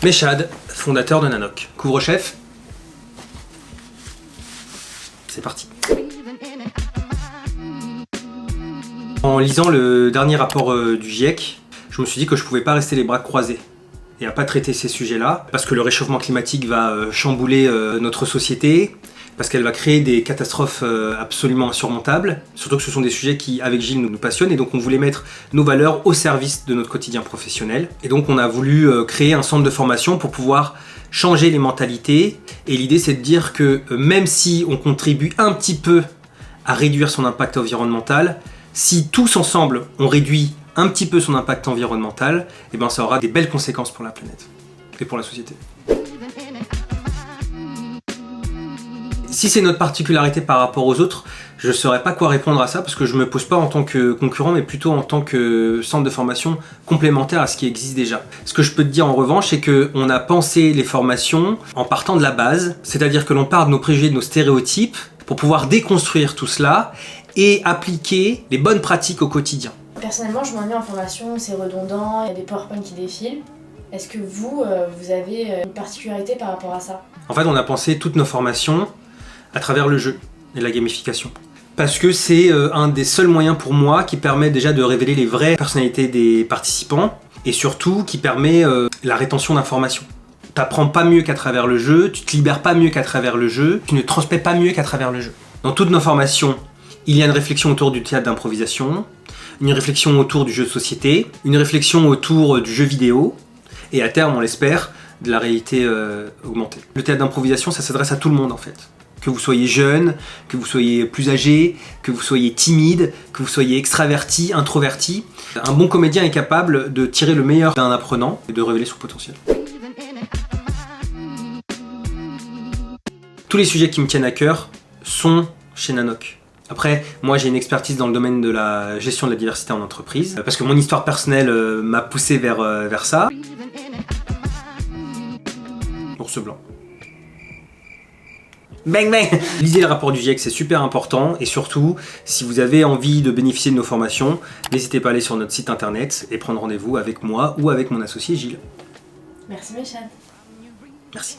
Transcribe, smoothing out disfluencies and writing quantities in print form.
Meshad, fondateur de Nanoc. Couvre-chef. C'est parti. En lisant le dernier rapport du GIEC, je me suis dit que je ne pouvais pas rester les bras croisés et à pas traiter ces sujets-là, parce que le réchauffement climatique va chambouler notre société, parce qu'elle va créer des catastrophes absolument insurmontables, surtout que ce sont des sujets qui, avec Gilles, nous passionnent, et donc on voulait mettre nos valeurs au service de notre quotidien professionnel. Et donc on a voulu créer un centre de formation pour pouvoir changer les mentalités, et l'idée c'est de dire que même si on contribue un petit peu à réduire son impact environnemental, si tous ensemble on réduit un petit peu son impact environnemental, et ben ça aura des belles conséquences pour la planète et pour la société. Si c'est notre particularité par rapport aux autres, je ne saurais pas quoi répondre à ça parce que je ne me pose pas en tant que concurrent mais plutôt en tant que centre de formation complémentaire à ce qui existe déjà. Ce que je peux te dire en revanche, c'est qu'on a pensé les formations en partant de la base, c'est-à-dire que l'on part de nos préjugés, de nos stéréotypes pour pouvoir déconstruire tout cela et appliquer les bonnes pratiques au quotidien. Personnellement, je m'ennuie en formation, c'est redondant, il y a des PowerPoint qui défilent. Est-ce que vous avez une particularité par rapport à ça? En fait, on a pensé toutes nos formations à travers le jeu et la gamification. Parce que c'est un des seuls moyens pour moi qui permet déjà de révéler les vraies personnalités des participants et surtout qui permet la rétention d'informations. T'apprends pas mieux qu'à travers le jeu, tu te libères pas mieux qu'à travers le jeu, tu ne transmets pas mieux qu'à travers le jeu. Dans toutes nos formations, il y a une réflexion autour du théâtre d'improvisation, une réflexion autour du jeu de société, une réflexion autour du jeu vidéo et à terme, on l'espère, de la réalité augmentée. Le théâtre d'improvisation, ça s'adresse à tout le monde en fait. Que vous soyez jeune, que vous soyez plus âgé, que vous soyez timide, que vous soyez extraverti, introverti. Un bon comédien est capable de tirer le meilleur d'un apprenant et de révéler son potentiel. Tous les sujets qui me tiennent à cœur sont chez Nanoc. Après, moi j'ai une expertise dans le domaine de la gestion de la diversité en entreprise, parce que mon histoire personnelle m'a poussé vers ça. Ours blanc. Bang bang! Lisez le rapport du GIEC, c'est super important, et surtout, si vous avez envie de bénéficier de nos formations, n'hésitez pas à aller sur notre site internet et prendre rendez-vous avec moi ou avec mon associé Gilles. Merci Meshad. Merci.